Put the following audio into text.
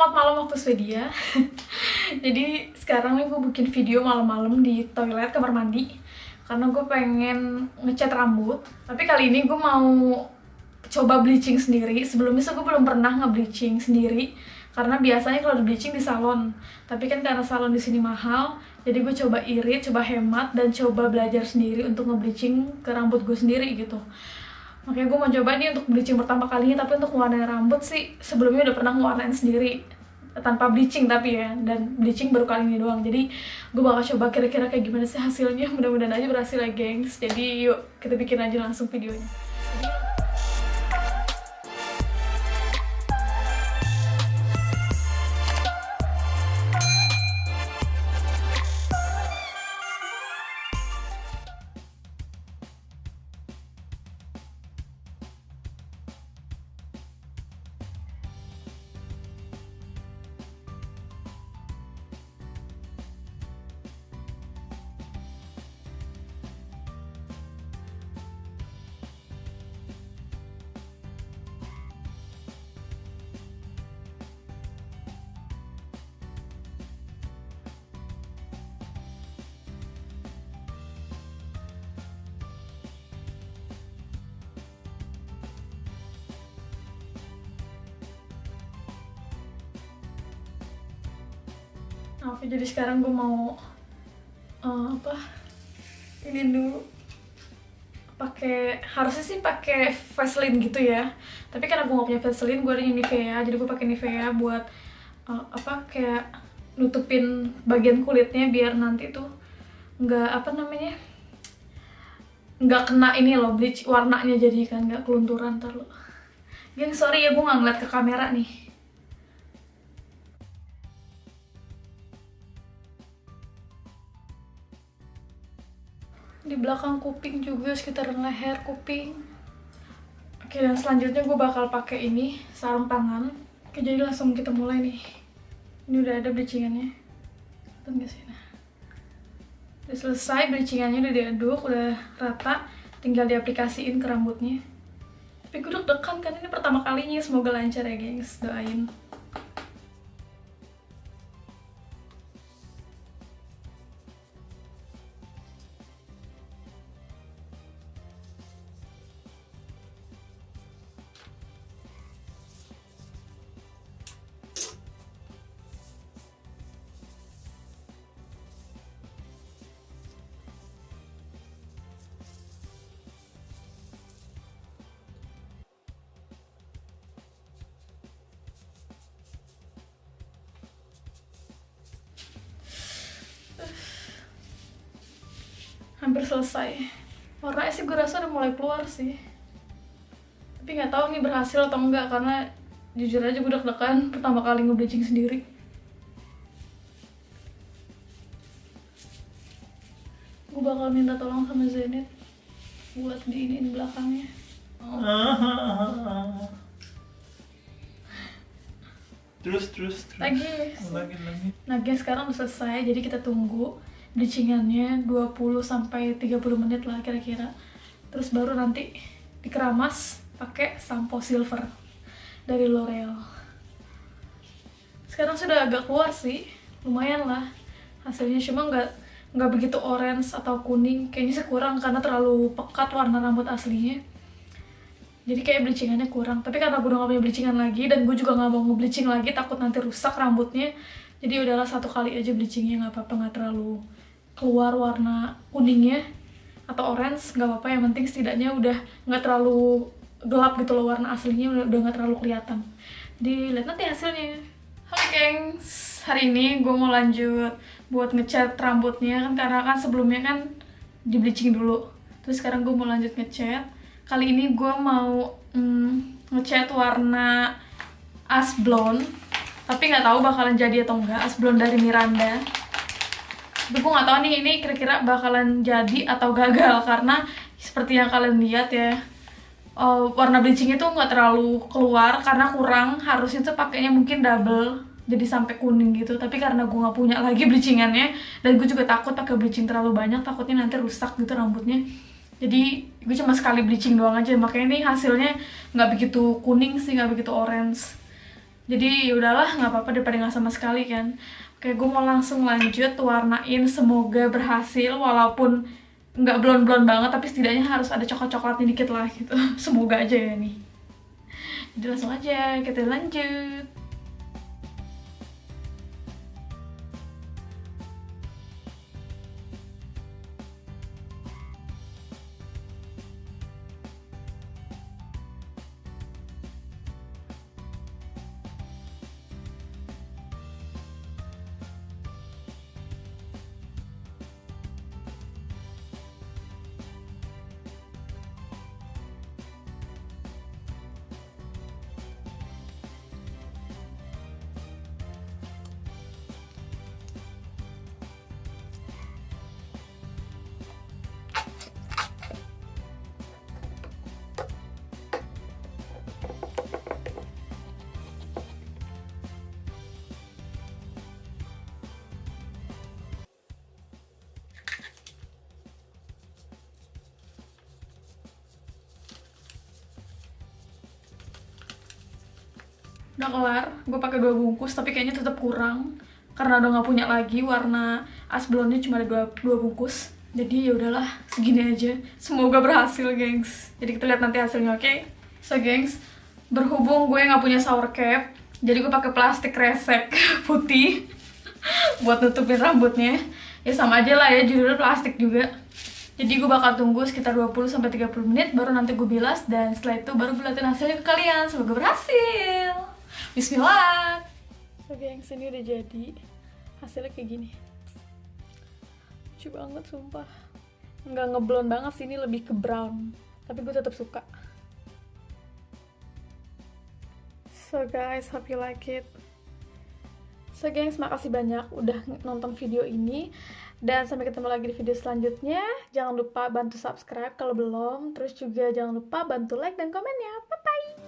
selamat malam waktu Swedia. Jadi sekarang nih gue bikin video malam-malam di toilet kamar mandi karena gue pengen ngecat rambut. Tapi kali ini gue mau coba bleaching sendiri. Sebelumnya gue belum pernah nge-bleaching sendiri karena biasanya kalau di bleaching di salon. Tapi kan karena salon di sini mahal, jadi gue coba irit, coba hemat, dan coba belajar sendiri untuk nge-bleaching ke rambut gue sendiri gitu. Makanya gue mau coba nih untuk bleaching pertama kalinya, tapi untuk warna rambut sih sebelumnya udah pernah ngewarnain sendiri tanpa bleaching tapi ya, dan bleaching baru kali ini doang. Jadi gue bakal coba kira-kira kayak gimana sih hasilnya, mudah-mudahan aja berhasil ya gengs. Jadi yuk kita bikin aja langsung videonya. Nah, oke, jadi sekarang gue mau ini dulu harusnya sih pakai Vaseline gitu ya, tapi karena gue gak punya Vaseline, gue ada Nivea, jadi gue pakai Nivea buat kayak nutupin bagian kulitnya biar nanti tuh nggak nggak kena ini loh, bleach warnanya, jadi kan nggak kelunturan terlalu. Geng, sorry ya gue nggak ngeliat ke kamera nih. Di belakang kuping juga, sekitar leher kuping. Oke, dan selanjutnya gue bakal pakai ini, sarung tangan. Oke, jadi langsung kita mulai nih. Ini udah ada bleachingannya, kelihatan gak sih? Nah, udah selesai bleachingannya, udah diaduk, udah rata, tinggal diaplikasiin ke rambutnya. Tapi gue deg-degan kan, ini pertama kalinya, semoga lancar ya gengs, doain. Hampir selesai. Warnanya sih gue rasa udah mulai keluar sih, tapi nggak tahu ini berhasil atau enggak karena jujur aja gue deg-degan pertama kali nge-bleaching sendiri. Gue bakal minta tolong sama Zenit buat diinin belakangnya. Terus lagi. Nah guys, sekarang udah selesai, jadi kita tunggu bleachingannya 20-30 menit lah kira-kira. Terus baru nanti dikeramas pakai sampo silver dari L'Oreal. Sekarang sudah agak keluar sih, lumayan lah hasilnya, cuma nggak begitu orange atau kuning, kayaknya sih kurang karena terlalu pekat warna rambut aslinya. Jadi kayak bleachingannya kurang, tapi karena gue udah gak punya bleachingan lagi dan gue juga gak mau nge-bleaching lagi, takut nanti rusak rambutnya. Jadi udahlah satu kali aja bleachingnya, nggak apa-apa, nggak terlalu keluar warna kuningnya atau orange, nggak apa-apa, yang penting setidaknya udah nggak terlalu gelap gitu loh, warna aslinya udah nggak terlalu kelihatan. Jadi lihat nanti hasilnya. Oke gengs, hari ini gue mau lanjut buat ngecat rambutnya kan, karena kan sebelumnya kan di bleaching dulu, terus sekarang gue mau lanjut ngecat. Kali ini gue mau ngecat warna ash blonde, tapi nggak tahu bakalan jadi atau enggak. Ash blonde dari Miranda. Tapi gue nggak tahu nih ini kira-kira bakalan jadi atau gagal, karena seperti yang kalian lihat ya, warna bleachingnya tuh nggak terlalu keluar karena kurang. Harusnya tuh pakainya mungkin double, jadi sampai kuning gitu. Tapi karena gue nggak punya lagi bleachingannya, dan gue juga takut pakai bleaching terlalu banyak, takutnya nanti rusak gitu rambutnya. Jadi gue cuma sekali bleaching doang aja, makanya nih hasilnya nggak begitu kuning sih, nggak begitu orange. Jadi udahlah, nggak apa-apa daripada nggak sama sekali kan. Oke, gue mau langsung lanjut warnain, semoga berhasil walaupun nggak blon-blon banget, tapi setidaknya harus ada coklat-coklatnya dikit lah gitu. Semoga aja ya nih. Jadi langsung aja kita lanjut. Udah kelar, gue pakai 2 bungkus tapi kayaknya tetap kurang karena udah nggak punya lagi warna as blonnya, cuma ada dua bungkus. Jadi ya udahlah, segini aja. Semoga berhasil, gengs. Jadi kita lihat nanti hasilnya, oke? So, gengs, berhubung gue nggak punya shower cap, jadi gue pakai plastik kresek putih buat nutupin rambutnya. Ya sama aja lah ya, judulnya plastik juga. Jadi gue bakal tunggu sekitar 20-30 menit, baru nanti gue bilas, dan setelah itu baru gue liatin hasilnya ke kalian. Semoga berhasil. Bismillah. So gengs, ini udah jadi. Hasilnya kayak gini. Lucu banget sumpah. Nggak ngeblond banget sih, ini lebih ke brown. Tapi gue tetap suka. So guys, hope you like it. So gengs, makasih banyak udah nonton video ini. Dan sampai ketemu lagi di video selanjutnya. Jangan lupa bantu subscribe kalau belum. Terus juga jangan lupa bantu like dan komennya. Bye-bye.